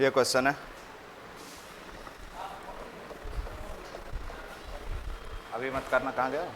ये क्वेश्चन है। अभी मत करना, कहाँ गया?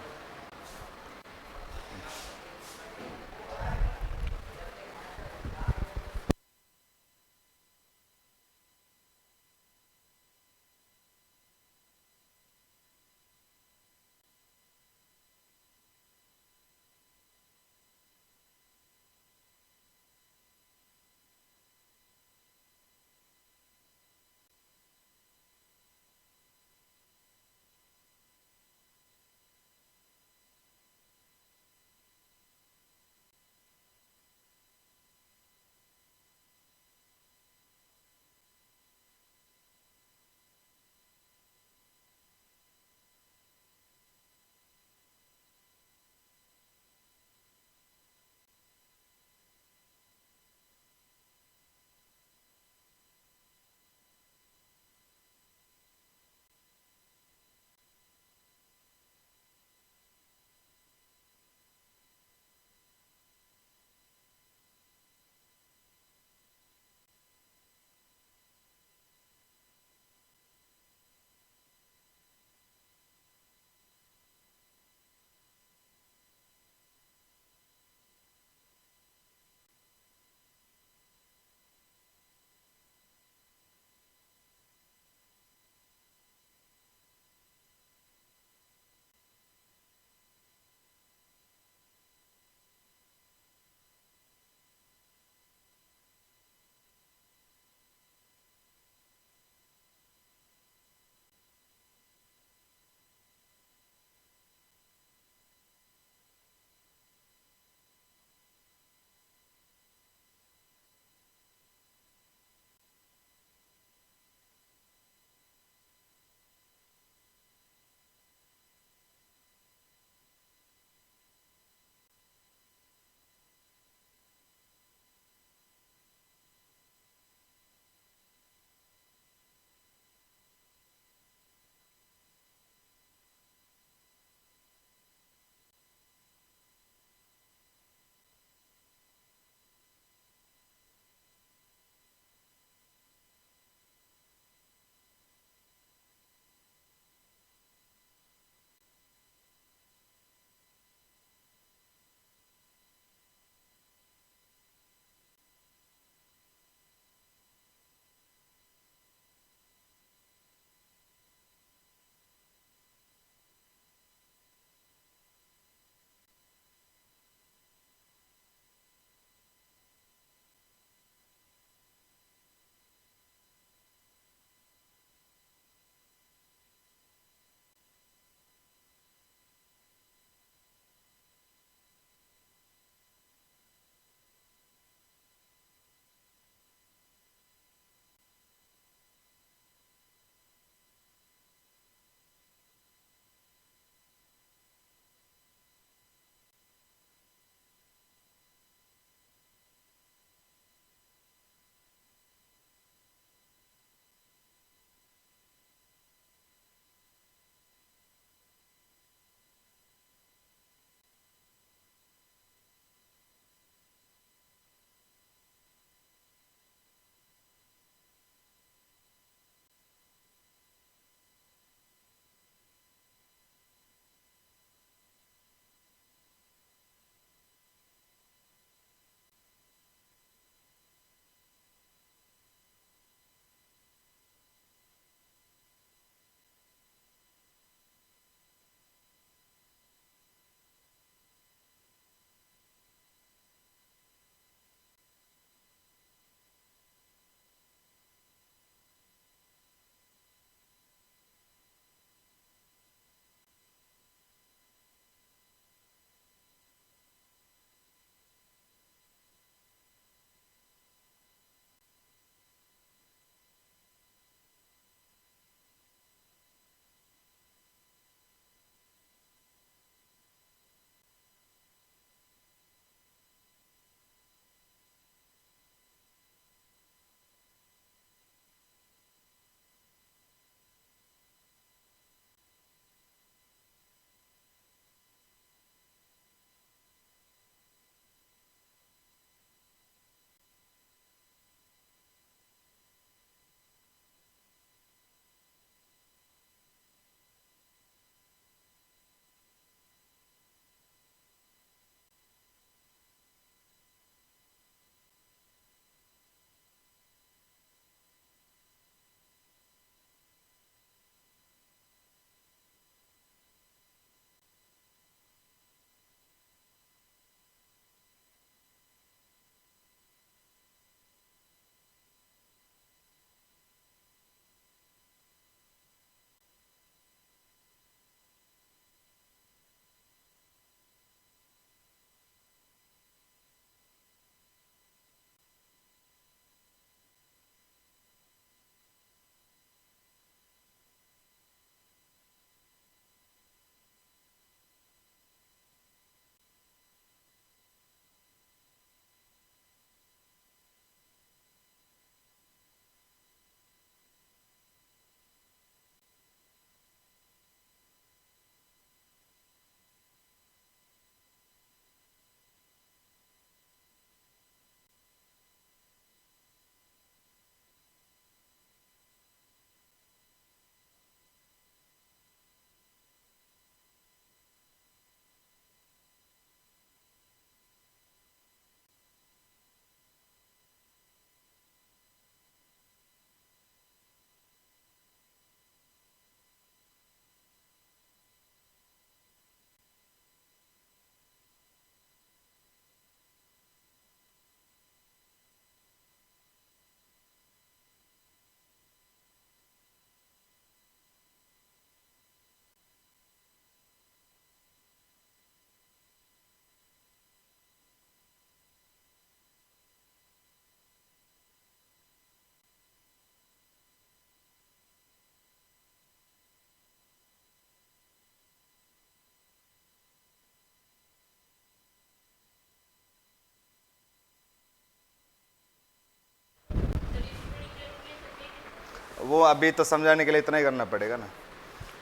वो अभी तो समझाने के लिए इतना ही करना पड़ेगा ना।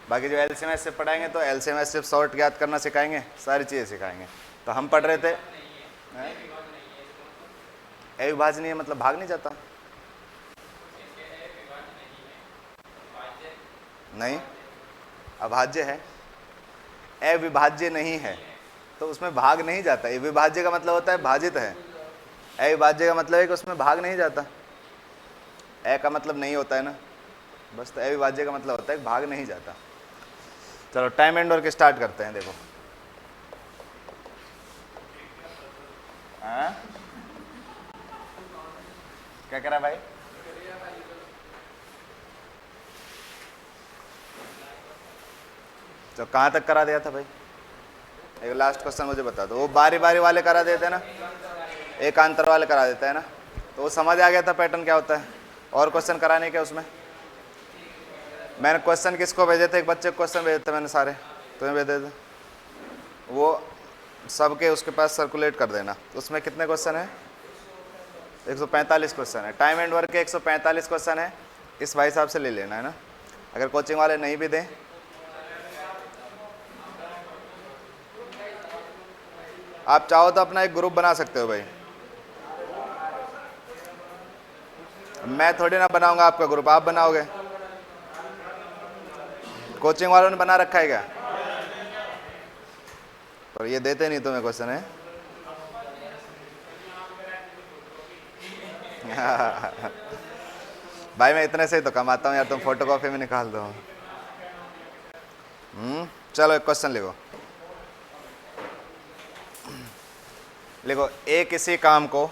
बाकी जो एलसीएम एस पढ़ाएंगे तो एलसीएम एस शॉर्ट याद करना सिखाएंगे, सारी चीज़ें सिखाएंगे। तो हम पढ़ रहे थे अविभाज्य मतलब भाग नहीं जाता। नहीं, अभाज्य है, अविभाज्य नहीं है, तो उसमें भाग नहीं जाता। अविभाज्य का मतलब होता है भाजित है, अविभाज्य का मतलब है कि उसमें भाग नहीं जाता। ए का मतलब नहीं होता है ना, बस। तो अविभाज्य का मतलब होता है कि भाग नहीं जाता। चलो टाइम एंड वर्क स्टार्ट करते हैं। देखो क्या कह रहा भाई? तो कहाँ तक करा दिया था भाई? एक लास्ट क्वेश्चन मुझे बता दो। वो बारी बारी वाले करा देते हैं ना, एकांतर वाले करा देता है ना, तो वो समझ आ गया था पैटर्न क्या होता है। और क्वेश्चन कराने क्या उसमें? मैंने क्वेश्चन किसको भेजे थे? एक बच्चे को क्वेश्चन भेजे थे मैंने, सारे तुम्हें भेजे थे। वो सबके उसके पास सर्कुलेट कर देना। उसमें कितने क्वेश्चन है? 145 क्वेश्चन है। टाइम एंड वर्क के 145 क्वेश्चन है। इस भाई साहब से ले लेना है ना। अगर कोचिंग वाले नहीं भी दें, आप चाहो तो अपना एक ग्रुप बना सकते हो भाई। मैं थोड़ी ना बनाऊंगा आपका ग्रुप, आप बनाओगे। कोचिंग वालों ने बना रखा है क्या? पर ये देते नहीं तुम्हें क्वेश्चन है। भाई मैं इतने से ही तो कमाता हूँ यार, तुम फोटो कॉपी में निकाल दो। चलो एक क्वेश्चन लिखो। लिखो ए किसी काम को,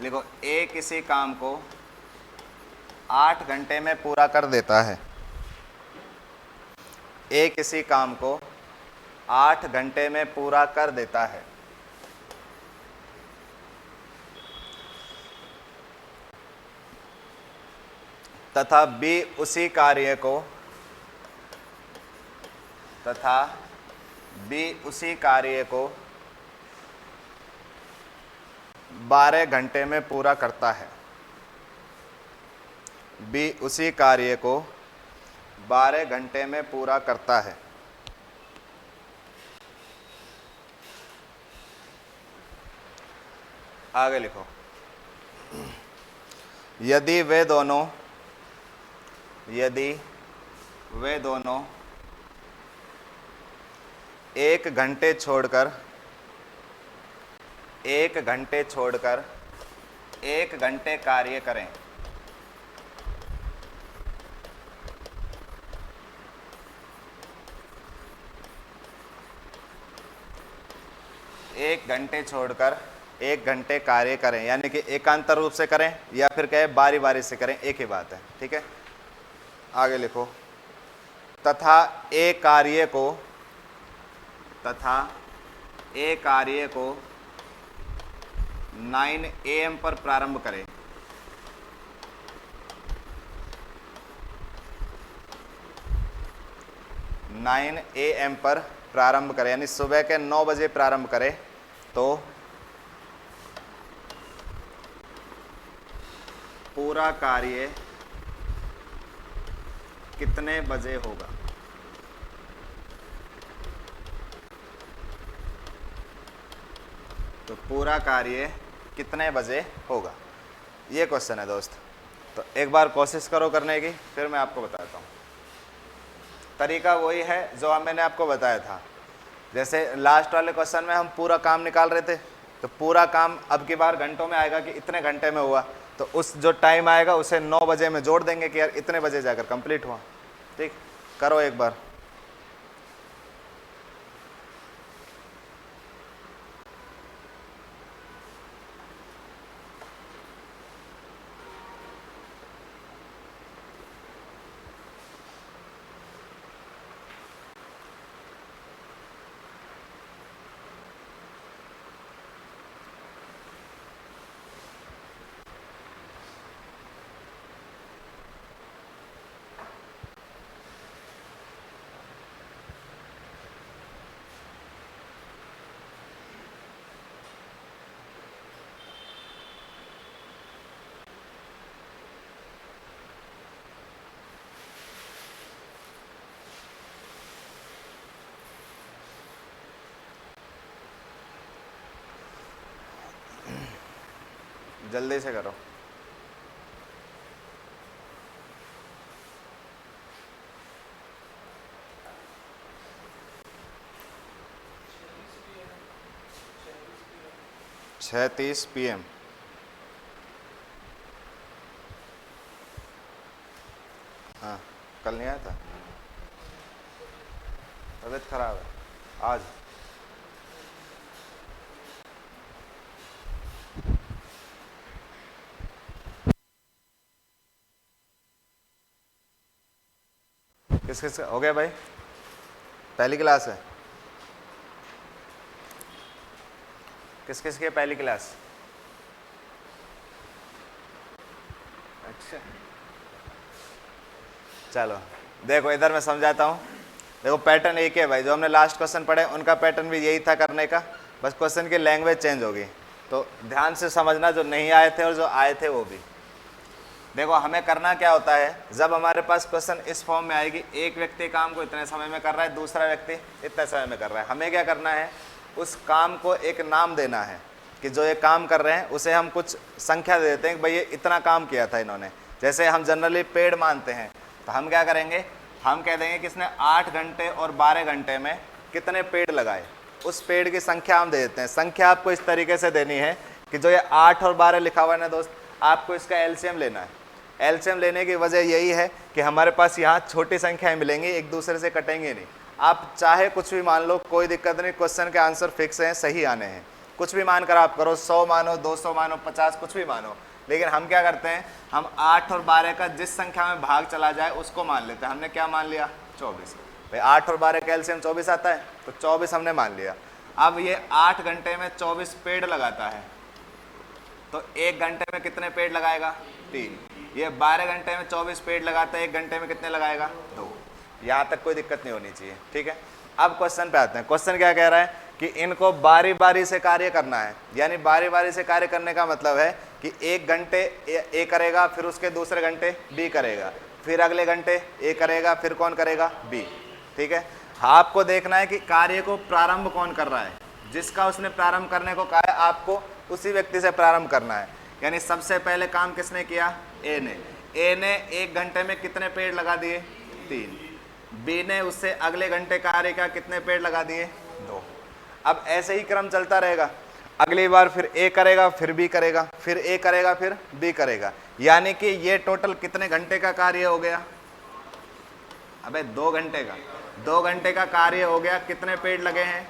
लिखो ए किसी काम को 8 घंटे में पूरा कर देता है। ए किसी काम को 8 घंटे में पूरा कर देता है। तथा बी उसी कार्य को, तथा बी उसी कार्य को 12 घंटे में पूरा करता है। बी उसी कार्य को 12 घंटे में पूरा करता है। आगे लिखो। यदि वे दोनों 1 घंटे छोड़कर 1 घंटे कार्य करें, एक घंटे छोड़कर 1 घंटे कार्य करें, यानी कि एकांतर रूप से करें या फिर कहे बारी बारी से करें, एक ही बात है। ठीक है, आगे लिखो। तथा ए कार्य को 9 AM पर प्रारंभ करें। 9 AM पर प्रारंभ करें, यानी सुबह के 9 बजे प्रारंभ करें, तो पूरा कार्य कितने बजे होगा? तो पूरा कार्य कितने बजे होगा, ये क्वेश्चन है दोस्त। तो एक बार कोशिश करो करने की, फिर मैं आपको बताता हूँ। तरीका वही है जो मैंने आपको बताया था। जैसे लास्ट वाले क्वेश्चन में हम पूरा काम निकाल रहे थे, तो पूरा काम अब की बार घंटों में आएगा कि इतने घंटे में हुआ, तो उस जो टाइम आएगा उसे 9 बजे में जोड़ देंगे कि यार इतने बजे जाकर कंप्लीट हुआ। ठीक, करो एक बार। जल्दी से करो। छः 30 PM। हाँ, कल नहीं आया था, तबीयत खराब है आज। किस किस हो गया भाई? पहली क्लास है? किस किस की पहली क्लास? अच्छा, चलो देखो इधर मैं समझाता हूँ। देखो पैटर्न एक है भाई, जो हमने लास्ट क्वेश्चन पढ़े उनका पैटर्न भी यही था करने का, बस क्वेश्चन की लैंग्वेज चेंज होगी। तो ध्यान से समझना, जो नहीं आए थे और जो आए थे वो भी। देखो हमें करना क्या होता है, जब हमारे पास क्वेश्चन इस फॉर्म में आएगी, एक व्यक्ति काम को इतने समय में कर रहा है, दूसरा व्यक्ति इतने समय में कर रहा है, हमें क्या करना है, उस काम को एक नाम देना है कि जो ये काम कर रहे हैं उसे हम कुछ संख्या दे देते हैं कि भाई ये इतना काम किया था इन्होंने। जैसे हम जनरली पेड़ मानते हैं, तो हम क्या करेंगे, हम कह देंगे कि इसने 8 घंटे और 12 घंटे में कितने पेड़ लगाए, उस पेड़ की संख्या हम दे देते हैं। संख्या आपको इस तरीके से देनी है कि जो ये 8 और 12 लिखा हुआ है ना दोस्त, आपको इसका एलसीएम लेना है। एलसीएम लेने की वजह यही है कि हमारे पास यहाँ छोटी संख्याएं मिलेंगी, एक दूसरे से कटेंगे नहीं। आप चाहे कुछ भी मान लो, कोई दिक्कत नहीं, क्वेश्चन के आंसर फिक्स हैं, सही आने हैं। कुछ भी मानकर आप करो, 100 मानो, 200 मानो, 50, कुछ भी मानो। लेकिन हम क्या करते हैं, हम 8 और 12 का जिस संख्या में भाग चला जाए उसको मान लेते हैं। हमने क्या मान लिया, 24। भाई 8 और 12 का एलसीएम 24 आता है, तो 24 हमने मान लिया। अब ये 8 घंटे में 24 पेड़ लगाता है, तो 1 घंटे में कितने पेड़ लगाएगा, 3। ये 12 घंटे में 24 पेड़ लगाता है, 1 घंटे में कितने लगाएगा, 2। यहाँ तक कोई दिक्कत नहीं होनी चाहिए, ठीक है। अब क्वेश्चन पे आते हैं। क्वेश्चन क्या कह रहा है कि इनको बारी बारी से कार्य करना है। यानी बारी बारी से कार्य करने का मतलब है कि 1 घंटे ए करेगा, फिर उसके दूसरे घंटे बी करेगा, फिर अगले घंटे ए करेगा, फिर कौन करेगा, बी, ठीक है। आपको देखना है कि कार्य को प्रारंभ कौन कर रहा है, जिसका उसने प्रारंभ करने को कहा है आपको उसी व्यक्ति से प्रारंभ करना है। यानी सबसे पहले काम किसने किया, ए ने 1 घंटे में कितने पेड़ लगा दिए, 3। बी ने उससे अगले घंटे कार्य का कितने पेड़ लगा दिए, 2। अब ऐसे ही क्रम चलता रहेगा। अगली बार फिर ए करेगा, फिर बी करेगा, फिर ए करेगा, फिर बी करेगा। यानी कि ये टोटल कितने घंटे का कार्य हो गया, अबे 2 घंटे का। 2 घंटे का कार्य हो गया। कितने पेड़ लगे हैं,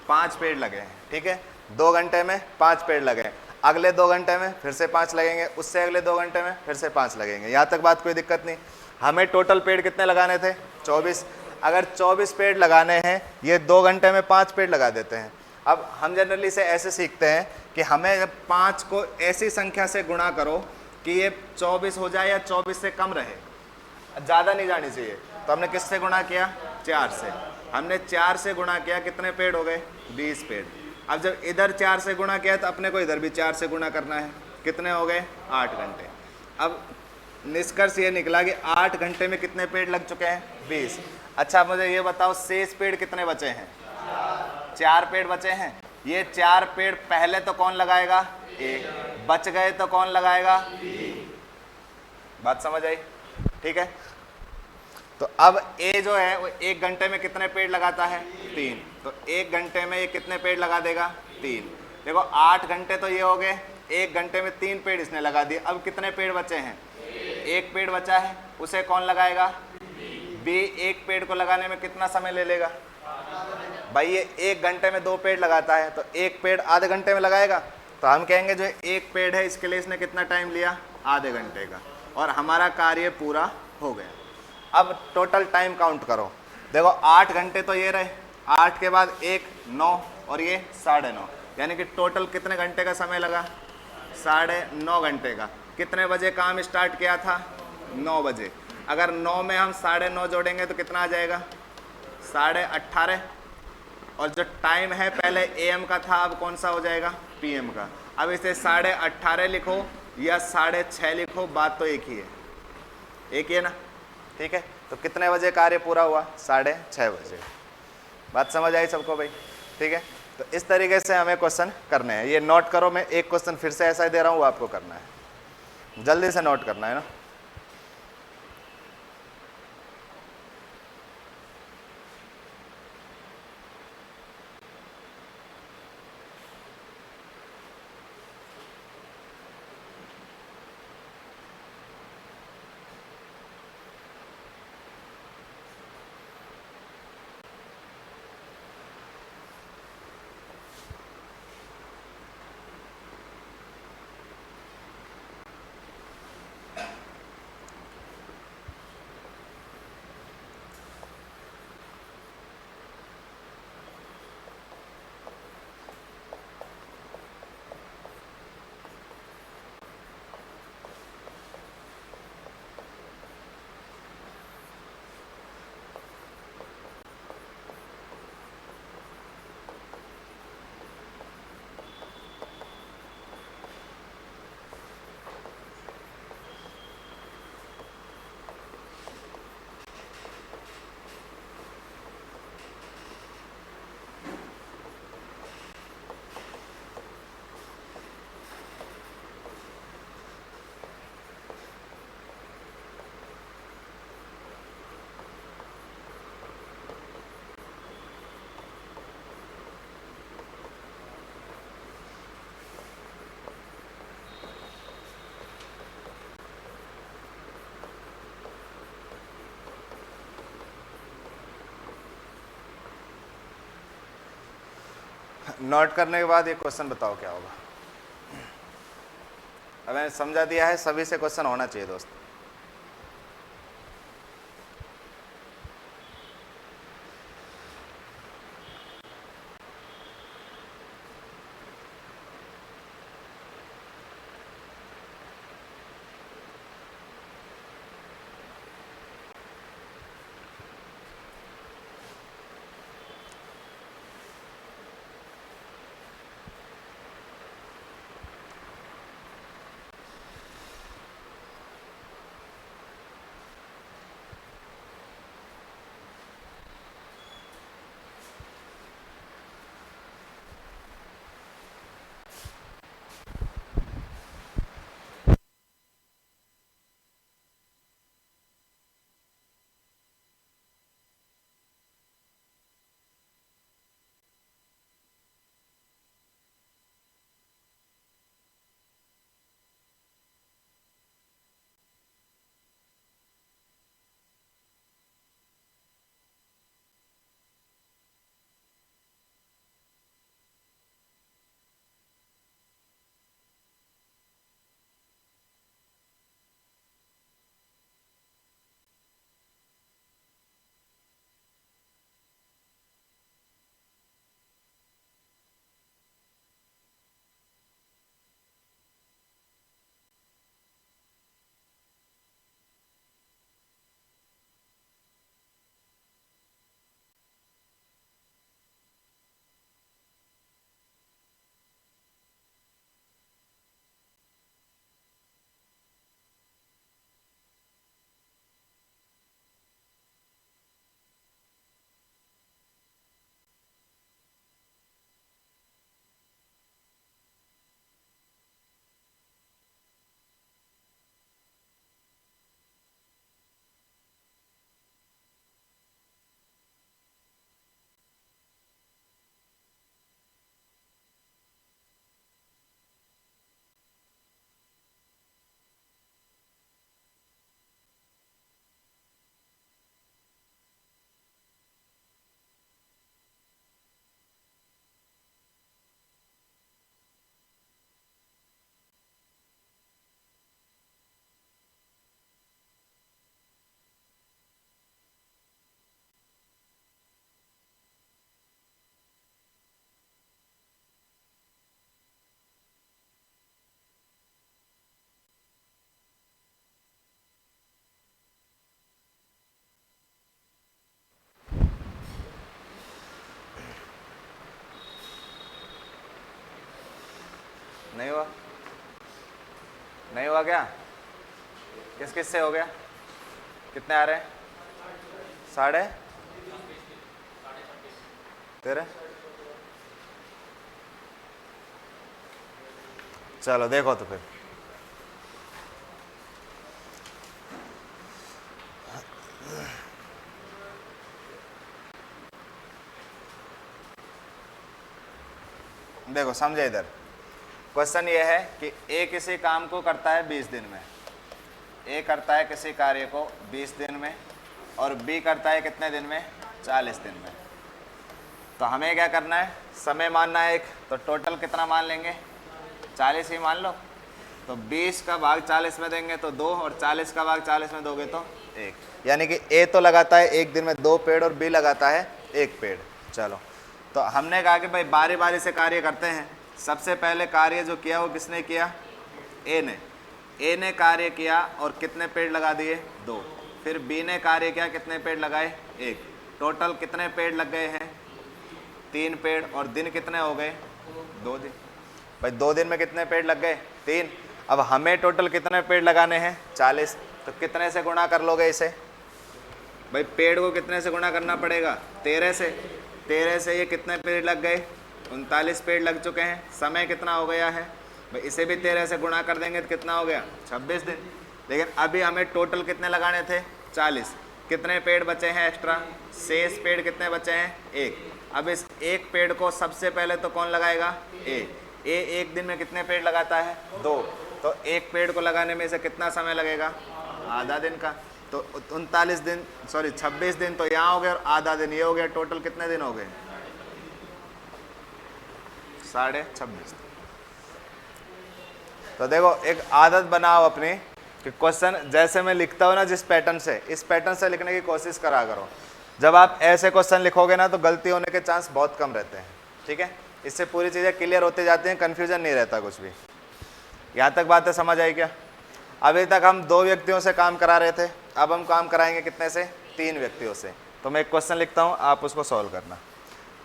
5 पेड़ लगे हैं, ठीक है। 2 घंटे में 5 पेड़ लगे हैं, अगले 2 घंटे में फिर से 5 लगेंगे, उससे अगले 2 घंटे में फिर से 5 लगेंगे। यहाँ तक बात कोई दिक्कत नहीं। हमें टोटल पेड़ कितने लगाने थे, 24। अगर 24 पेड़ लगाने हैं, ये 2 घंटे में 5 पेड़ लगा देते हैं। अब हम जनरली से ऐसे सीखते हैं कि हमें जब 5 को ऐसी संख्या से गुणा करो कि ये 24 हो जाए या 24 से कम रहे, ज़्यादा नहीं जानी चाहिए। तो हमने किससे गुणा किया, 4 से। हमने 4 से गुणा किया, कितने पेड़ हो गए, 20 पेड़। अब जब इधर 4 से गुणा किया तो अपने को इधर भी 4 से गुणा करना है। कितने हो गए, 8 घंटे। अब निष्कर्ष ये निकला कि 8 घंटे में कितने पेड़ लग चुके हैं, 20। अच्छा मुझे ये बताओ, शेष पेड़ कितने बचे हैं, 4 पेड़ बचे हैं। ये 4 पेड़ पहले तो कौन लगाएगा, ए। बच गए तो कौन लगाएगा, बी। बात समझ आई, ठीक है। तो अब ए जो है वो 1 घंटे में कितने पेड़ लगाता है, 3। तो 1 घंटे में ये कितने पेड़ लगा देगा, 3। देखो 8 घंटे तो ये हो गए, 1 घंटे में 3 पेड़ इसने लगा दिए। अब कितने पेड़ बचे हैं, 1 पेड़ बचा है, उसे कौन लगाएगा, बी। 1 पेड़ को लगाने में कितना समय ले लेगा भाई, ये 1 घंटे में 2 पेड़ लगाता है, तो 1 पेड़ आधे घंटे में लगाएगा। तो हम कहेंगे जो 1 पेड़ है इसके लिए इसने कितना टाइम लिया, आधे घंटे का, और हमारा कार्य पूरा हो गया। अब टोटल टाइम काउंट करो। देखो 8 घंटे तो ये रहे, 8 के बाद 1 9 और ये 9.5, यानी कि टोटल कितने घंटे का समय लगा, 9.5 घंटे का। कितने बजे काम स्टार्ट किया था, 9 बजे। अगर 9 में हम 9.5 जोड़ेंगे तो कितना आ जाएगा, 18.5। और जो टाइम है पहले AM का था, अब कौन सा हो जाएगा, PM का। अब इसे 18.5 लिखो या 6.5 लिखो, बात तो एक ही है, एक ही है ना, ठीक है। तो कितने बजे कार्य पूरा हुआ, 6:30 बजे। बात समझ आई सबको भाई, ठीक है। तो इस तरीके से हमें क्वेश्चन करने हैं। ये नोट करो, मैं एक क्वेश्चन फिर से ऐसा ही दे रहा हूँ, वो आपको करना है, जल्दी से नोट करना है ना। नोट करने के बाद ये क्वेश्चन बताओ क्या होगा। अब मैंने समझा दिया है, सभी से क्वेश्चन होना चाहिए दोस्त। नहीं हुआ? नहीं हुआ क्या? किस किस से हो गया? कितने आ रहे हैं? 6.5 तेरे चलो देखो तो फिर देखो समझे इधर। क्वेश्चन ये है कि ए किसी काम को करता है 20 दिन में, ए करता है किसी कार्य को 20 दिन में और बी करता है कितने दिन में, 40 दिन में। तो हमें क्या करना है, समय मानना है एक, तो टोटल कितना मान लेंगे, 40 ही मान लो। तो 20 का भाग 40 में देंगे तो 2 और 40 का भाग 40 में दोगे तो 1। यानी कि ए तो लगाता है एक दिन में 2 पेड़ और बी लगाता है 1 पेड़। चलो तो हमने कहा कि भाई बारी बारी से कार्य करते हैं। सबसे पहले कार्य जो किया वो किसने किया, ए ने। ए ने कार्य किया और कितने पेड़ लगा दिए, 2। फिर बी ने कार्य किया, कितने पेड़ लगाए, 1। टोटल कितने पेड़ लग गए हैं, 3 पेड़। और दिन कितने हो गए, 2 दिन। भाई 2 दिन में कितने पेड़ लग गए, 3। अब हमें टोटल कितने पेड़ लगाने हैं, 40। तो कितने से गुणा कर लोगे इसे, भाई पेड़ को कितने से गुणा करना पड़ेगा, 13 से। 13 से ये कितने पेड़ लग गए, 39 पेड़ लग चुके हैं। समय कितना हो गया है, भाई इसे भी 13 से गुणा कर देंगे तो कितना हो गया, 26 दिन। लेकिन अभी हमें टोटल कितने लगाने थे, 40। कितने पेड़ बचे हैं एक्स्ट्रा, शेष पेड़ कितने बचे हैं, 1। अब इस 1 पेड़ को सबसे पहले तो कौन लगाएगा, ए एक दिन में कितने पेड़ लगाता है, 2। तो 1 पेड़ को लगाने में इसे कितना समय लगेगा, आधा दिन का। तो 39 दिन, सॉरी 26 दिन तो यहाँ हो गए और आधा दिन ये हो गया। टोटल कितने दिन हो गए, 26.5। तो देखो एक आदत बनाओ अपनी कि क्वेश्चन जैसे मैं लिखता हूँ ना, जिस पैटर्न से, इस पैटर्न से लिखने की कोशिश करा करो। जब आप ऐसे क्वेश्चन लिखोगे ना तो गलती होने के चांस बहुत कम रहते हैं। ठीक है, इससे पूरी चीज़ें क्लियर होती जाती हैं, कन्फ्यूजन नहीं रहता कुछ भी। यहाँ तक बातें समझ आई क्या। अभी तक हम 2 व्यक्तियों से काम करा रहे थे, अब हम काम कराएंगे कितने से, 3 व्यक्तियों से। तो मैं एक क्वेश्चन लिखता हूँ, आप उसको सॉल्व करना।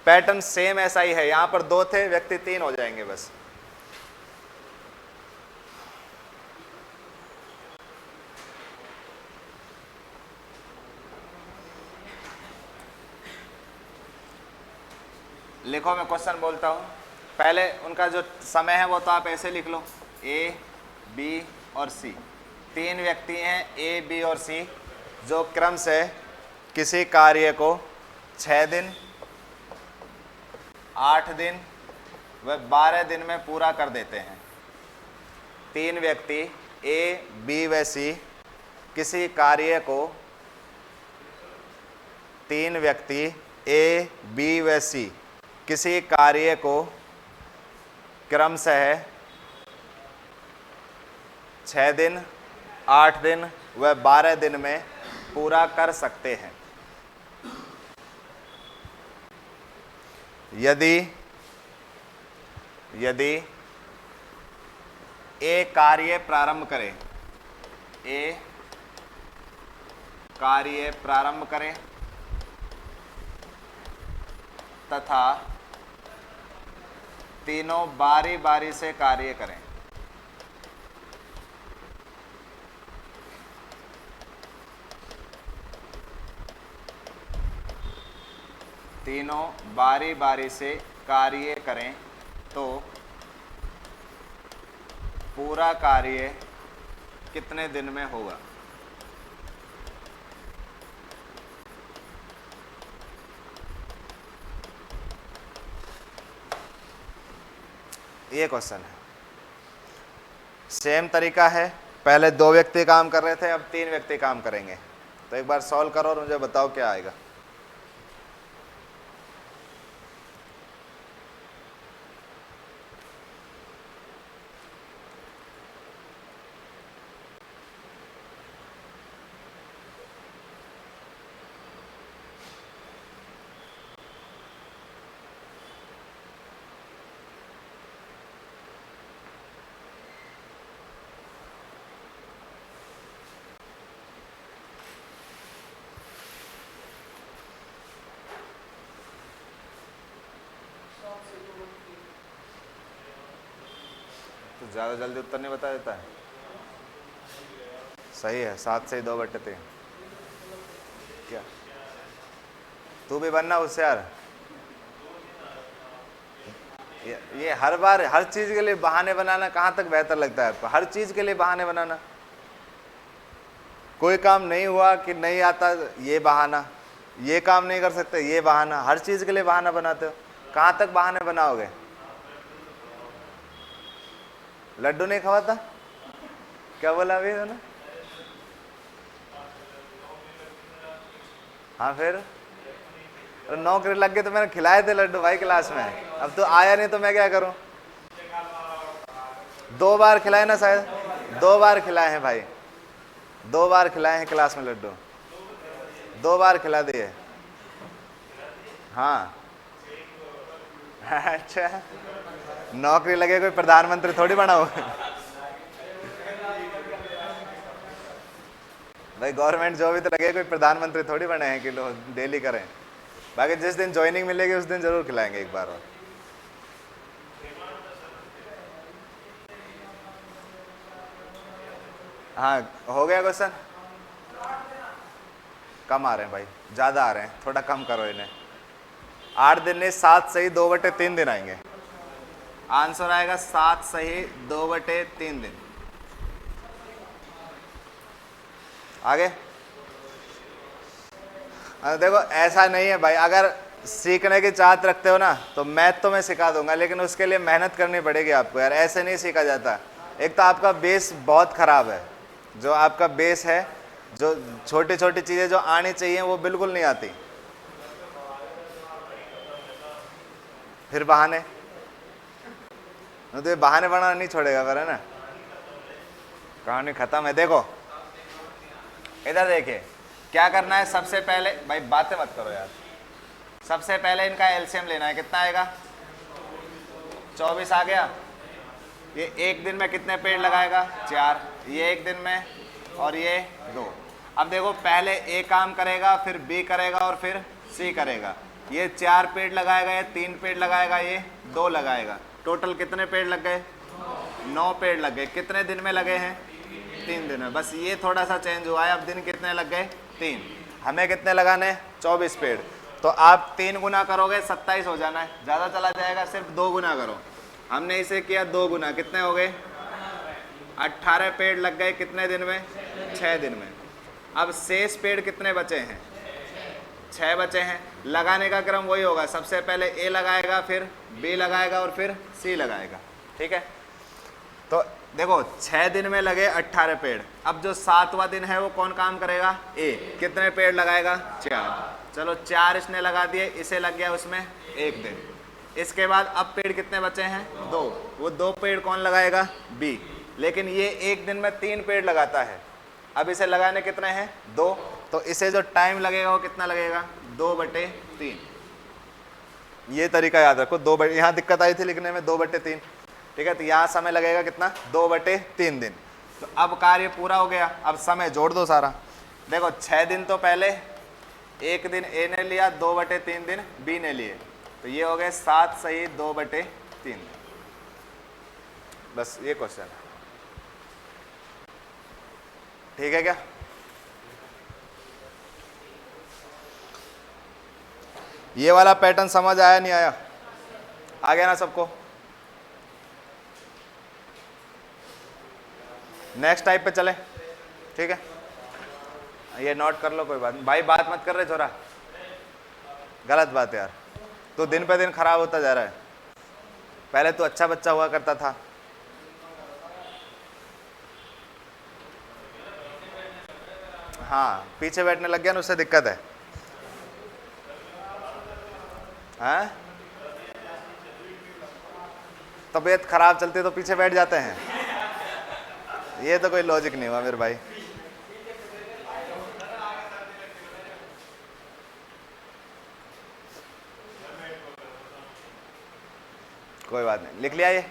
पैटर्न सेम ऐसा ही है, यहाँ पर 2 थे, व्यक्ति 3 हो जाएंगे बस। लिखो, मैं क्वेश्चन बोलता हूँ। पहले उनका जो समय है वो तो आप ऐसे लिख लो, ए, बी और सी। 3 व्यक्ति हैं ए, बी और सी, जो क्रम से किसी कार्य को 6 दिन, 8 दिन व 12 दिन में पूरा कर देते हैं। 3 व्यक्ति ए, बी व सी किसी कार्य को, 3 व्यक्ति ए, बी व सी किसी कार्य को क्रमशः 6 दिन, 8 दिन व 12 दिन में पूरा कर सकते हैं। यदि ए कार्य प्रारंभ करे, ए कार्य प्रारंभ करें तथा तीनों बारी बारी से कार्य करें, तीनों बारी बारी से कार्य करें तो पूरा कार्य कितने दिन में होगा। ये क्वेश्चन है, सेम तरीका है। पहले 2 व्यक्ति काम कर रहे थे, अब 3 व्यक्ति काम करेंगे। तो एक बार सॉल्व करो और मुझे बताओ क्या आएगा। तो ज़्यादा जल्दी उत्तर नहीं बता देता है। सही है, 7 से 2/3। क्या तू भी बनना होशियार। ये हर बार हर चीज के लिए बहाने बनाना कहाँ तक बेहतर लगता है आपको? हर चीज के लिए बहाने बनाना। कोई काम नहीं हुआ कि नहीं आता, ये बहाना, ये काम नहीं कर सकते, ये बहाना, हर चीज के लिए बहाना बनाते हो। कहाँ तक बहाने बनाओगे? लड्डू नहीं खवाता? क्या बोला अभी उन्होंने? हाँ फिर नौकरी लग गई तो मैंने खिलाए थे लड्डू भाई क्लास में। अब तो आया नहीं तो मैं क्या करूं? 2 बार खिलाए ना शायद, 2 बार खिलाए हैं भाई, 2 बार खिलाए हैं क्लास में लड्डू, 2 बार खिला दिए। हाँ अच्छा, नौकरी लगे कोई प्रधानमंत्री थोड़ी बना हो भाई, गवर्नमेंट जॉब भी तो लगे, कोई प्रधानमंत्री थोड़ी बने हैं कि लोग डेली करें। बाकी जिस दिन ज्वाइनिंग मिलेगी उस दिन जरूर खिलाएंगे एक बार और। हाँ हो गया क्वेश्चन? कम आ रहे हैं भाई, ज़्यादा आ रहे हैं, थोड़ा कम करो इन्हें। 8 दिन नहीं, 7 सही 2/3 दिन आएंगे। आंसर आएगा 7 सही 2/3 दिन। आगे देखो, ऐसा नहीं है भाई, अगर सीखने की चाहत रखते हो ना तो मैथ तो मैं सिखा दूंगा, लेकिन उसके लिए मेहनत करनी पड़ेगी आपको यार, ऐसे नहीं सीखा जाता। एक तो आपका बेस बहुत ख़राब है, जो आपका बेस है, जो छोटी छोटी चीज़ें जो आनी चाहिए वो बिल्कुल नहीं आती। फिर बहाने, तो ये बहाने बनाना नहीं छोड़ेगा पर, है ना? कहानी खत्म है। देखो इधर देखिए, क्या करना है सबसे पहले, भाई बातें मत करो यार। सबसे पहले इनका एलसीएम लेना है, कितना आएगा? 24 आ गया। ये एक दिन में कितने पेड़ लगाएगा? 4। ये एक दिन में, और ये 2। अब देखो, पहले ए काम करेगा, फिर बी करेगा, और फिर सी करेगा। ये 4 पेड़ लगाएगा, ये 3 पेड़ लगाएगा, ये 2 लगाएगा। टोटल कितने पेड़ लग गए? 9 पेड़ लग गए। कितने दिन में लगे हैं? 3 दिन में। बस ये थोड़ा सा चेंज हुआ है, अब दिन कितने लग गए? 3। हमें कितने लगाने? 24 पेड़। तो आप 3 गुना करोगे 27 हो जाना है, ज़्यादा चला जाएगा, सिर्फ 2 गुना करो। हमने इसे किया 2 गुना, कितने हो गए? 18 पेड़ लग गए। कितने दिन में? 6 दिन में। अब शेष पेड़ कितने बचे हैं? 6 बचे हैं। लगाने का क्रम वही होगा, सबसे पहले ए लगाएगा, फिर बी लगाएगा, और फिर सी लगाएगा। ठीक है, तो देखो 6 दिन में लगे 18 पेड़। अब जो 7वां दिन है वो कौन काम करेगा? ए। कितने पेड़ लगाएगा? 4। चलो 4 इसने लगा दिए, इसे लग गया उसमें 1 दिन। इसके बाद अब पेड़ कितने बचे हैं? 2। वो 2 पेड़ कौन लगाएगा? बी। लेकिन ये एक दिन में 3 पेड़ लगाता है। अब इसे लगाने कितने हैं? 2। तो इसे जो टाइम लगेगा वो कितना लगेगा? 2/3। ये तरीका याद रखो। 2 यहाँ दिक्कत आई थी लिखने में, 2/3। ठीक है, तो यहाँ समय लगेगा कितना? 2/3 दिन। तो अब कार्य पूरा हो गया। अब समय जोड़ दो सारा। देखो 6 दिन तो पहले, 1 दिन ए ने लिया, 2/3 दिन बी ने लिए, तो ये हो गए 7 सही 2/3। बस ये क्वेश्चन है। ठीक है क्या? ये वाला पैटर्न समझ आया नहीं आया? आ गया ना सबको? नेक्स्ट टाइप पे चले। ठीक है, ये नोट कर लो, कोई बात नहीं भाई, बात मत कर रहे छोरा, गलत बात है यार। तो दिन पे दिन खराब होता जा रहा है। पहले तो अच्छा बच्चा हुआ करता था। हाँ, पीछे बैठने लग गया ना, उससे दिक्कत है। हाँ, तबीयत खराब चलती है तो पीछे बैठ जाते हैं। ये तो कोई लॉजिक नहीं हुआ मेरे भाई। कोई बात नहीं, लिख लिया ये।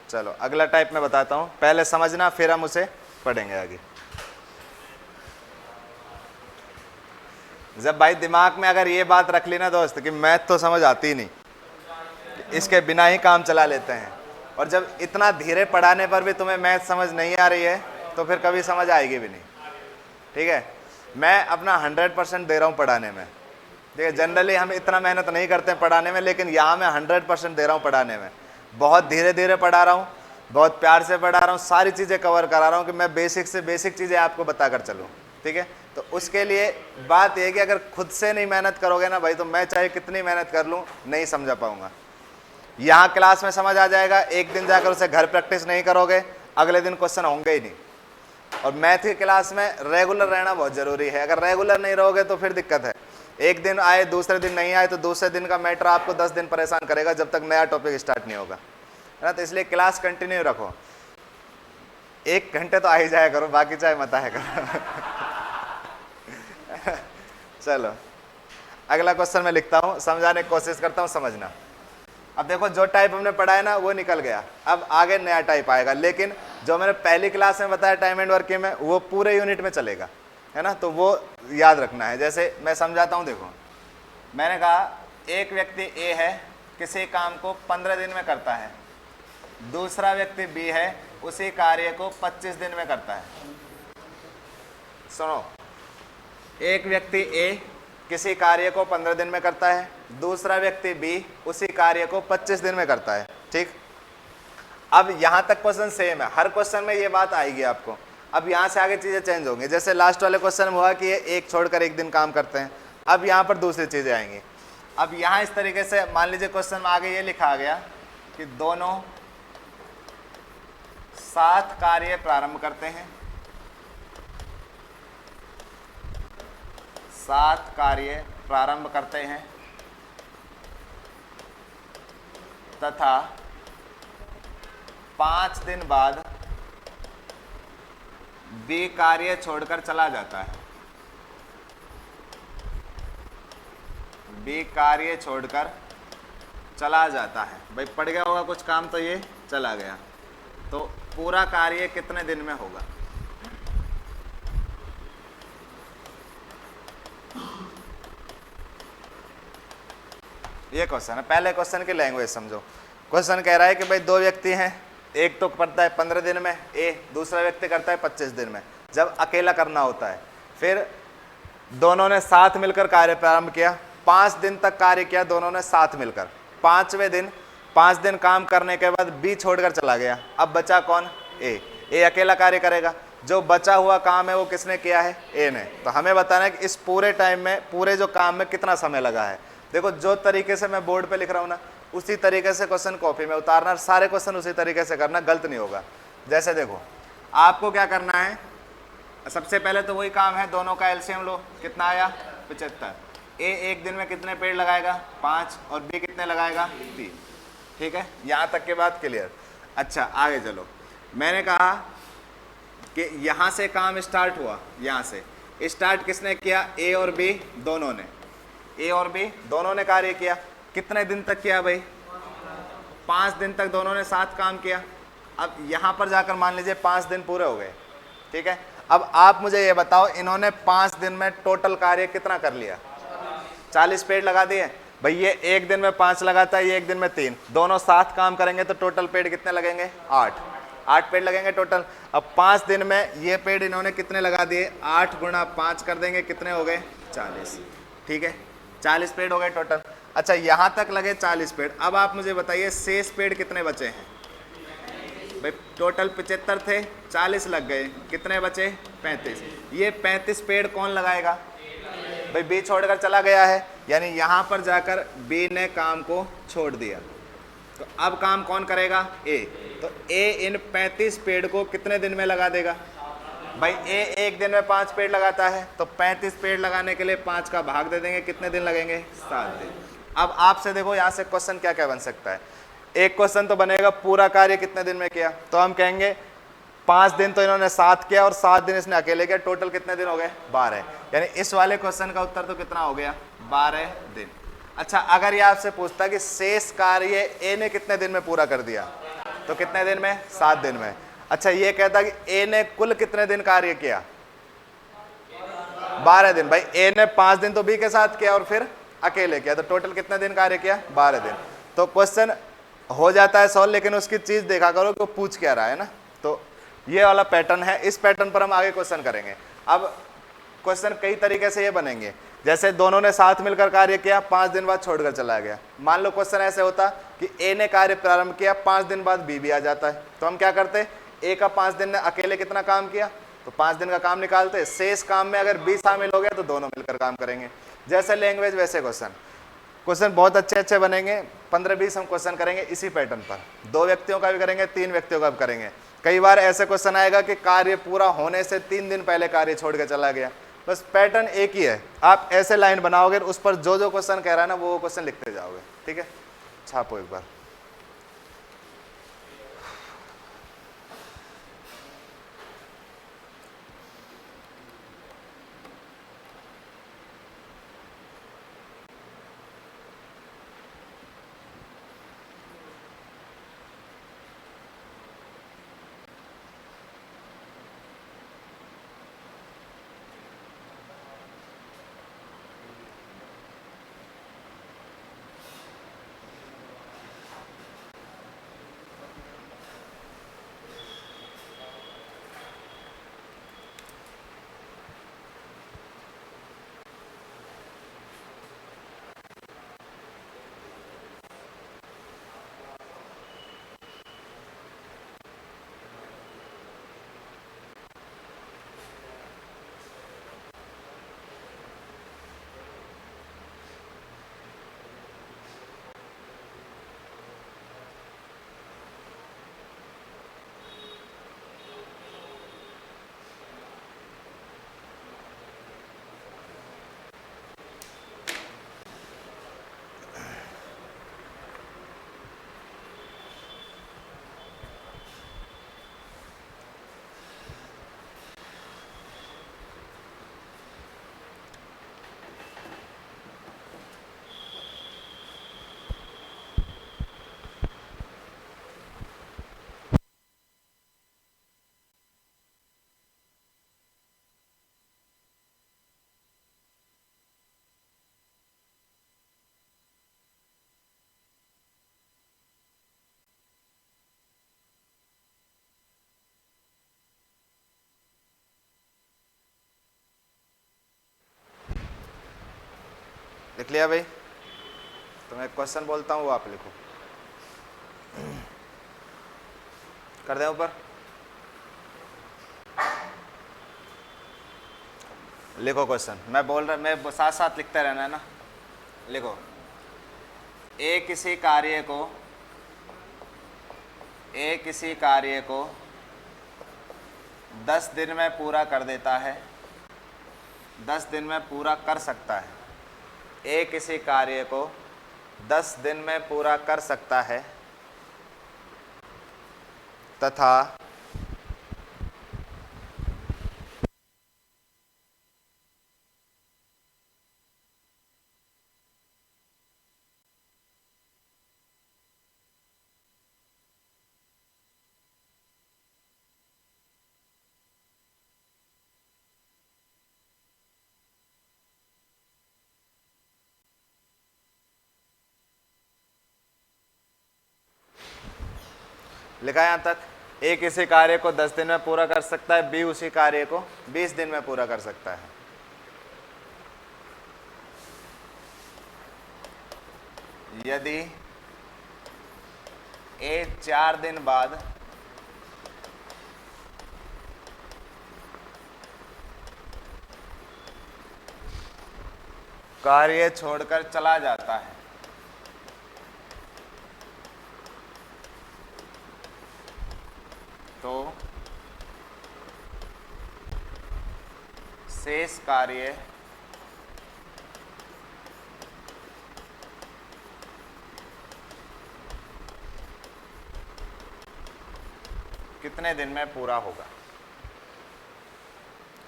चलो अगला टाइप मैं बताता हूँ, पहले समझना फिर हम उसे पढ़ेंगे आगे। जब भाई दिमाग में अगर ये बात रख ली ना दोस्त कि मैथ तो समझ आती ही नहीं, इसके बिना ही काम चला लेते हैं, और जब इतना धीरे पढ़ाने पर भी तुम्हें मैथ समझ नहीं आ रही है तो फिर कभी समझ आएगी भी नहीं। ठीक है, मैं अपना 100% दे रहा हूँ पढ़ाने में, देखिए जनरली हम इतना मेहनत नहीं करते हैं पढ़ाने में, लेकिन यहाँ मैं 100% दे रहा हूँ पढ़ाने में। बहुत धीरे धीरे पढ़ा रहा हूँ, बहुत प्यार से पढ़ा रहा हूँ, सारी चीज़ें कवर करा रहा हूँ कि मैं बेसिक से बेसिक चीज़ें आपको बताकर चलूँ। ठीक है, तो उसके लिए बात यह है कि अगर खुद से नहीं मेहनत करोगे ना भाई, तो मैं चाहे कितनी मेहनत कर लूँ नहीं समझा पाऊँगा। यहाँ क्लास में समझ आ जाएगा, एक दिन जाकर उसे घर प्रैक्टिस नहीं करोगे, अगले दिन क्वेश्चन होंगे ही नहीं। और मैथ की क्लास में रेगुलर रहना बहुत ज़रूरी है। अगर रेगुलर नहीं रहोगे तो फिर दिक्कत है। एक दिन आए, दूसरे दिन नहीं आए, तो दूसरे दिन का मैटर आपको 10 दिन परेशान करेगा जब तक नया टॉपिक स्टार्ट नहीं होगा, है ना। तो इसलिए क्लास कंटिन्यू रखो, 1 घंटे तो आ ही जाया करो, बाकी चाहे मत आया करो। चलो अगला क्वेश्चन मैं लिखता हूँ, समझाने की कोशिश करता हूँ, समझना। अब देखो जो टाइप हमने पढ़ा है ना वो निकल गया, अब आगे नया टाइप आएगा। लेकिन जो मैंने पहली क्लास में बताया टाइम एंड वर्किंग में, वो पूरे यूनिट में चलेगा, है ना। तो वो याद रखना है। जैसे मैं समझाता हूँ, देखो मैंने कहा एक व्यक्ति ए है, किसी काम को 15 दिन में करता है। दूसरा व्यक्ति बी है, उसी कार्य को 25 दिन में करता है। सुनो, एक व्यक्ति ए किसी कार्य को 15 दिन में करता है, दूसरा व्यक्ति बी उसी कार्य को 25 दिन में करता है। ठीक, अब यहां तक क्वेश्चन सेम है, हर क्वेश्चन में ये बात आएगी आपको। अब यहां से आगे चीजें चेंज होंगी। जैसे लास्ट वाले क्वेश्चन में हुआ कि ये एक छोड़कर एक दिन काम करते हैं, अब यहां पर दूसरी चीजें आएंगी। अब यहां इस तरीके से मान लीजिए क्वेश्चन में आगे ये लिखा गया कि दोनों साथ कार्य प्रारंभ करते हैं, साथ कार्य प्रारंभ करते हैं तथा 5 दिन बाद बी कार्य छोड़कर चला जाता है। बी कार्य छोड़कर चला जाता है। भाई पड़ गया होगा कुछ काम, तो ये चला गया, तो पूरा कार्य कितने दिन में होगा? ये क्वेश्चन है। पहले क्वेश्चन की लैंग्वेज समझो। क्वेश्चन कह रहा है कि भाई दो व्यक्ति हैं, एक तो करता है 15 दिन में ए, दूसरा व्यक्ति करता है 25 दिन में। जब अकेला करना होता है, फिर दोनों ने साथ मिलकर कार्य प्रारंभ किया, 5 दिन तक कार्य किया दोनों ने साथ मिलकर। 5वें दिन 5 दिन काम करने के बाद बी छोड़कर चला गया। अब बचा कौन? ए अकेला कार्य करेगा। जो बचा हुआ काम है वो किसने किया है? ए ने। तो हमें बताना है कि इस पूरे टाइम में, पूरे जो काम में कितना समय लगा है। देखो जो तरीके से मैं बोर्ड पे लिख रहा हूँ ना, उसी तरीके से क्वेश्चन कॉपी में उतारना, सारे क्वेश्चन उसी तरीके से करना, गलत नहीं होगा। जैसे देखो आपको क्या करना है, सबसे पहले तो वही काम है, दोनों का एलसीएम लो, कितना आया? 75। ए एक दिन में कितने पेड़ लगाएगा? 5, और बी कितने लगाएगा? 3। ठीक है, यहाँ तक के बात क्लियर। अच्छा आगे चलो। मैंने कहा कि यहाँ से काम स्टार्ट हुआ, यहाँ से स्टार्ट किसने किया? ए और बी दोनों ने। ए और बी दोनों ने कार्य किया। कितने दिन तक किया भाई? 5 दिन तक दोनों ने साथ काम किया। अब यहाँ पर जाकर मान लीजिए 5 दिन पूरे हो गए। ठीक है, अब आप मुझे ये बताओ, इन्होंने 5 दिन में टोटल कार्य कितना कर लिया? 40 पेड़ लगा दिए। भाई ये एक दिन में 5 लगाता है, ये एक दिन में 3, दोनों साथ काम करेंगे तो टोटल पेड़ कितने लगेंगे? 8 पेड़ लगेंगे टोटल। अब 5 दिन में ये पेड़ इन्होंने कितने लगा दिए? 8 गुणा 5 कर देंगे, कितने हो गए? 40। ठीक है, 40 पेड़ हो गए टोटल। अच्छा यहाँ तक लगे 40 पेड़। अब आप मुझे बताइए शेष पेड़ कितने बचे हैं? भाई टोटल 75 थे, 40 लग गए, कितने बचे? 35। ये 35 पेड़ कौन लगाएगा? भाई बी छोड़कर चला गया है, यानी यहाँ पर जाकर बी ने काम को छोड़ दिया। तो अब काम कौन करेगा? ए। तो ए इन 35 पेड़ को कितने दिन में लगा देगा? भाई ए एक दिन में 5 पेड़ लगाता है, तो 35 पेड़ लगाने के लिए 5 का भाग दे देंगे, कितने दिन लगेंगे? 7 दिन। अब आपसे देखो यहाँ से क्वेश्चन क्या क्या बन सकता है। एक क्वेश्चन तो बनेगा पूरा कार्य कितने दिन में किया, तो हम कहेंगे 5 दिन तो इन्होंने साथ किया और 7 दिन इसने अकेले किया, टोटल कितने दिन हो गए? 12। यानी इस वाले क्वेश्चन का उत्तर तो कितना हो गया? 12 दिन। अच्छा अगर ये आपसे पूछता कि शेष कार्य ए ने कितने दिन में पूरा कर दिया, तो कितने दिन में? 7 दिन में। अच्छा ये कहता कि ए ने कुल कितने दिन कार्य किया? 12 दिन। भाई ए ने 5 दिन तो बी के साथ किया और फिर अकेले किया, तो टोटल कितने दिन कार्य किया? 12 दिन। तो क्वेश्चन हो जाता है सॉल्व, लेकिन उसकी चीज देखा करो कि वो पूछ क्या रहा है ना। तो ये वाला पैटर्न है, इस पैटर्न पर हम आगे क्वेश्चन करेंगे। अब क्वेश्चन कई तरीके से ये बनेंगे। जैसे दोनों ने साथ मिलकर कार्य किया, 5 दिन बाद छोड़कर चला गया। मान लो क्वेश्चन ऐसे होता कि ए ने कार्य प्रारंभ किया, 5 दिन बाद बी भी आ जाता है, तो हम क्या करते, ए का 5 दिन ने अकेले कितना काम किया, तो 5 दिन का काम निकालते, शेष काम में अगर बी शामिल हो गया तो दोनों मिलकर काम करेंगे। जैसे लैंग्वेज वैसे क्वेश्चन, क्वेश्चन बहुत अच्छे अच्छे बनेंगे। 15-20 हम क्वेश्चन करेंगे इसी पैटर्न पर, 2 व्यक्तियों का भी करेंगे, 3 व्यक्तियों का भी करेंगे। कई बार ऐसे क्वेश्चन आएगा कि कार्य पूरा होने से 3 दिन पहले कार्य छोड़ के चला गया। बस पैटर्न एक ही है, आप ऐसे लाइन बनाओगे, उस पर जो जो क्वेश्चन कह रहा है ना वो क्वेश्चन लिखते जाओगे। ठीक है, छापो एक बार। लिख लिया भाई? तो मैं क्वेश्चन बोलता हूँ वो आप लिखो, कर दें ऊपर, लिखो क्वेश्चन। मैं बोल रहा, मैं साथ साथ लिखते रहना है ना। लिखो, ए किसी कार्य को 10 दिन में पूरा कर देता है, 10 दिन में पूरा कर सकता है। ए किसी कार्य को 10 दिन में पूरा कर सकता है तथा लिखा यहां तक, ए किसी कार्य को 10 दिन में पूरा कर सकता है, बी उसी कार्य को 20 दिन में पूरा कर सकता है। यदि ए 4 दिन बाद कार्य छोड़कर चला जाता है तो शेष कार्य कितने दिन में पूरा होगा?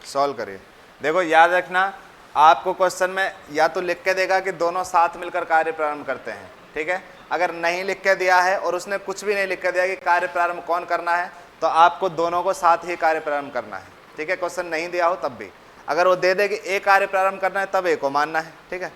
सॉल्व करिए। देखो याद रखना, आपको क्वेश्चन में या तो लिख के देगा कि दोनों साथ मिलकर कार्य प्रारंभ करते हैं, ठीक है। अगर नहीं लिख के दिया है और उसने कुछ भी नहीं लिख के दिया कि कार्य प्रारंभ कौन करना है, तो आपको दोनों को साथ ही कार्य प्रारंभ करना है, ठीक है। क्वेश्चन नहीं दिया हो तब भी, अगर वो दे दे कि एक कार्य प्रारंभ करना है तब एक को मानना है, ठीक है।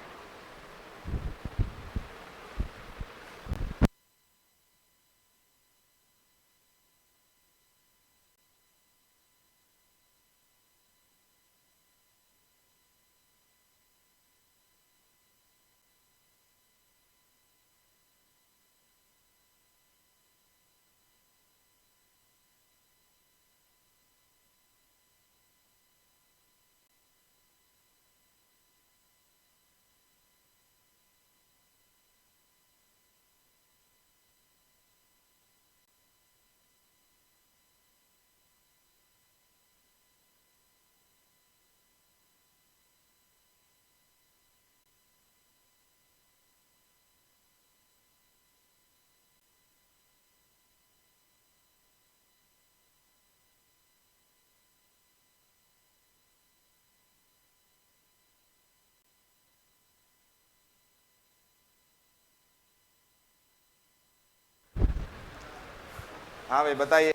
हाँ भाई बताइए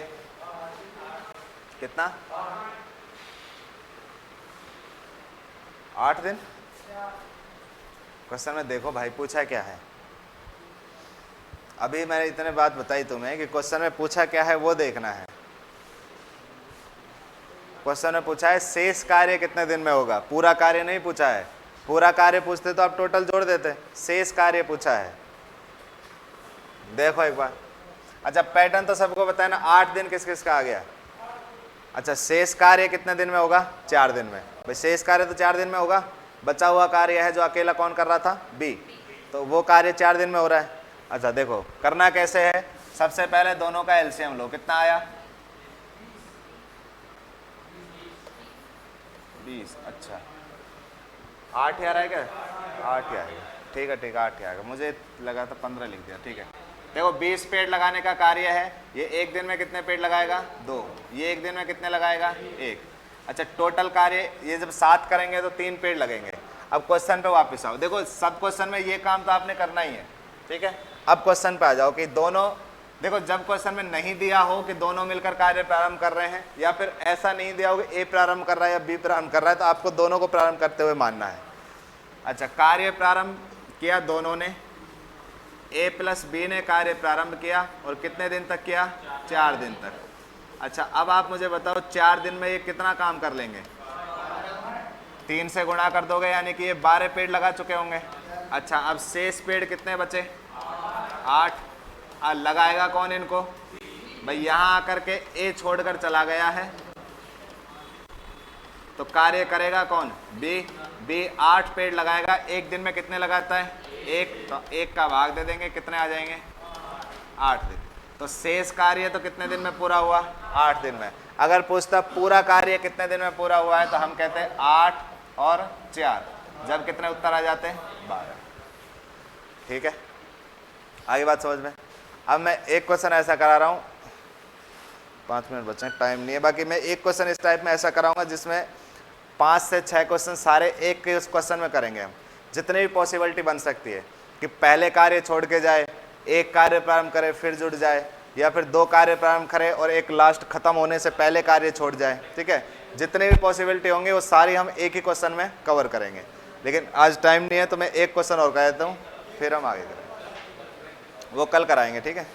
कितना, 8 दिन। क्वेश्चन में देखो भाई पूछा क्या है, अभी मैंने इतने बात बताई तुम्हें कि क्वेश्चन में पूछा क्या है वो देखना है। क्वेश्चन में पूछा है शेष कार्य कितने दिन में होगा, पूरा कार्य नहीं पूछा है। पूरा कार्य पूछते तो आप टोटल जोड़ देते, शेष कार्य पूछा है। देखो एक बार, अच्छा पैटर्न तो सबको बताया ना, 8 दिन किस किस का आ गया। अच्छा शेष कार्य कितने दिन में होगा, 4 दिन में। भाई शेष कार्य तो 4 दिन में होगा, बचा हुआ कार्य है जो अकेला कौन कर रहा था, बी, तो वो कार्य 4 दिन में हो रहा है। अच्छा देखो करना कैसे है, सबसे पहले दोनों का एलसीएम लो, कितना आया 20। अच्छा 8 यार आएगा, 8 ही आएगा, ठीक है ठीक है 8 ही आएगा, मुझे लगा था 15 लिख दिया, ठीक है। देखो 20 पेड़ लगाने का कार्य है, ये एक दिन में कितने पेड़ लगाएगा, 2, ये एक दिन में कितने लगाएगा, 1। अच्छा टोटल कार्य ये जब 7 करेंगे तो 3 पेड़ लगेंगे। अब क्वेश्चन पे वापस आओ, देखो सब क्वेश्चन में ये काम तो आपने करना ही है, ठीक है। अब क्वेश्चन पे आ जाओ कि दोनों, देखो जब क्वेश्चन में नहीं दिया हो कि दोनों मिलकर कार्य प्रारंभ कर रहे हैं, या फिर ऐसा नहीं दिया हो कि ए प्रारंभ कर रहा है या बी प्रारंभ कर रहा है, तो आपको दोनों को प्रारंभ करते हुए मानना है। अच्छा कार्य प्रारंभ किया दोनों ने, ए प्लस बी ने कार्य प्रारंभ किया, और कितने दिन तक किया, 4 दिन तक। अच्छा अब आप मुझे बताओ 4 दिन में ये कितना काम कर लेंगे, 3 से गुणा कर दोगे, यानी कि ये 12 पेड़ लगा चुके होंगे। अच्छा अब शेष पेड़ कितने बचे, 8। लगाएगा कौन इनको, भाई यहाँ आकर के ए छोड़कर चला गया है, तो कार्य करेगा कौन, बी। बी 8 पेड़ लगाएगा, एक दिन में कितने लगाता है, 1, तो 1 का भाग दे देंगे, कितने आ जाएंगे, 8 दिन। तो शेष कार्य तो कितने दिन में पूरा हुआ, 8 दिन में। अगर पूछता पूरा कार्य कितने दिन में पूरा हुआ है, तो हम कहते हैं 8 और 4, जब कितने उत्तर आ जाते हैं, 12। ठीक है आगे बात समझ में। अब मैं एक क्वेश्चन ऐसा करा रहा हूँ, 5 मिनट बचे हैं, टाइम नहीं है, बाकी मैं एक क्वेश्चन इस टाइप में ऐसा कराऊंगा जिसमें 5 से 6 क्वेश्चन सारे एक के उस क्वेश्चन में करेंगे हम, जितनी भी पॉसिबिलिटी बन सकती है कि पहले कार्य छोड़ के जाए, एक कार्य प्रारंभ करे फिर जुड़ जाए, या फिर 2 कार्य प्रारंभ करे और एक लास्ट खत्म होने से पहले कार्य छोड़ जाए। ठीक है, जितने भी पॉसिबिलिटी होंगे वो सारी हम एक ही क्वेश्चन में कवर करेंगे, लेकिन आज टाइम नहीं है तो मैं एक क्वेश्चन और कह देता हूँ, फिर हम आगे करेंगे, वो कल कराएंगे। ठीक है,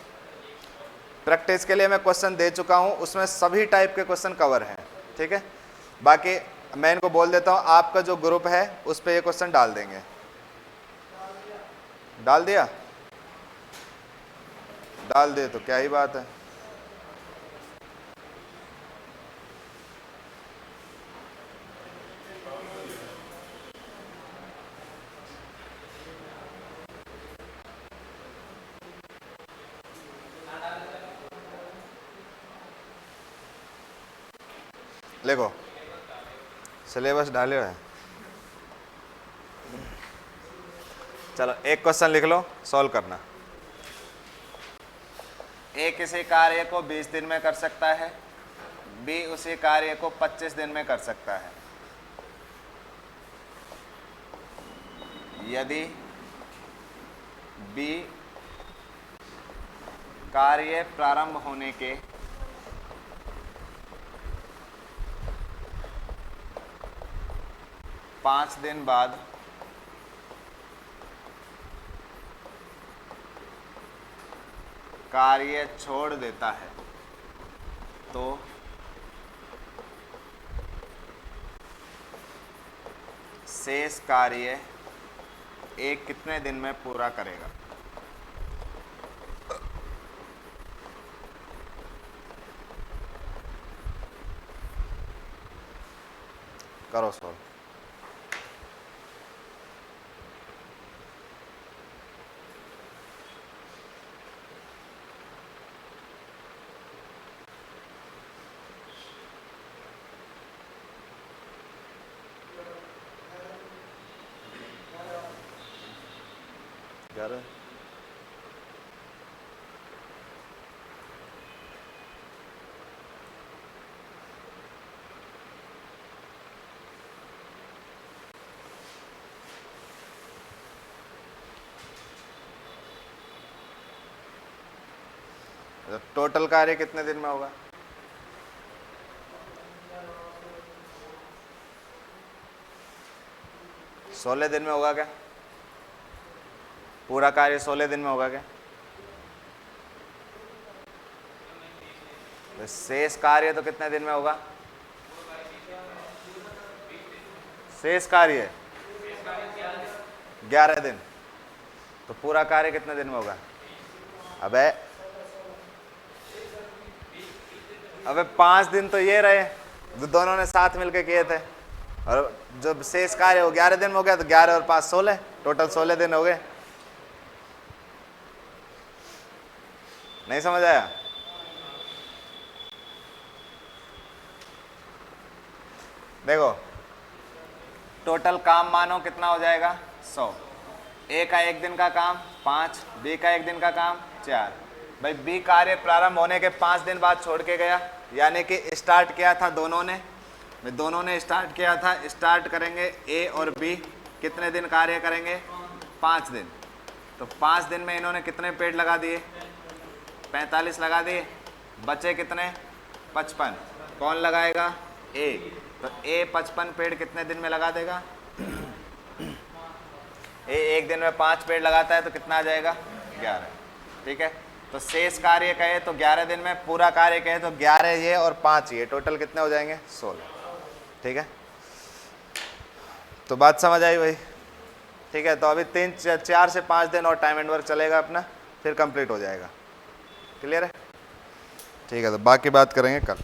प्रैक्टिस के लिए मैं क्वेश्चन दे चुका हूँ, उसमें सभी टाइप के क्वेश्चन कवर हैं। ठीक है, बाकी मैं इनको बोल देता हूँ, आपका जो ग्रुप है उस पर ये क्वेश्चन डाल देंगे। डाल दिया, डाल दे तो क्या ही बात है। देखो सिलेबस डाले है, चलो एक क्वेश्चन लिख लो, सॉल्व करना। ए किसी कार्य को 20 दिन में कर सकता है, बी उसी कार्य को 25 दिन में कर सकता है। यदि बी कार्य प्रारंभ होने के 5 दिन बाद कार्य छोड़ देता है, तो शेष कार्य एक कितने दिन में पूरा करेगा। करो सॉल्व। यार तो टोटल कार्य कितने दिन में होगा? सोलह दिन में होगा क्या? पूरा कार्य 16 दिन में होगा क्या? तो शेष कार्य तो कितने दिन में होगा? शेष कार्य 11 दिन। तो पूरा कार्य कितने दिन में होगा? अबे 5 दिन तो ये रहे जो दोनों ने साथ मिलकर किए थे, और जब शेष कार्य हो 11 दिन में हो गया, तो 11 और 5 16, टोटल 16 दिन हो गए। नहीं समझ आया? देखो टोटल काम मानो कितना हो जाएगा? 100। ए का 1 दिन का काम 5, बी का 1 दिन का काम 4। भाई बी कार्य प्रारंभ होने के 5 दिन बाद छोड़ के गया, यानी कि स्टार्ट किया था दोनों ने स्टार्ट किया था। स्टार्ट करेंगे ए और बी, कितने दिन कार्य करेंगे? 5 दिन। तो 5 दिन में इन्होंने कितने पेड़ लगा दिए? 45 लगा दिए। बचे कितने? 55। कौन लगाएगा? ए। तो ए 55 पेड़ कितने दिन में लगा देगा? ए 1 दिन में 5 पेड़ लगाता है, तो कितना आ जाएगा? 11। ठीक है। तो शेष कार्य कहे तो 11 दिन में, पूरा कार्य कहे तो 11 ये और 5 ये, टोटल कितने हो जाएंगे? 16। ठीक है, तो बात समझ आई भाई? ठीक है, तो अभी 4 से 5 दिन और टाइम एंड वर्क चलेगा अपना, फिर कंप्लीट हो जाएगा। क्लियर है? ठीक है, तो बाकी बात करेंगे कल।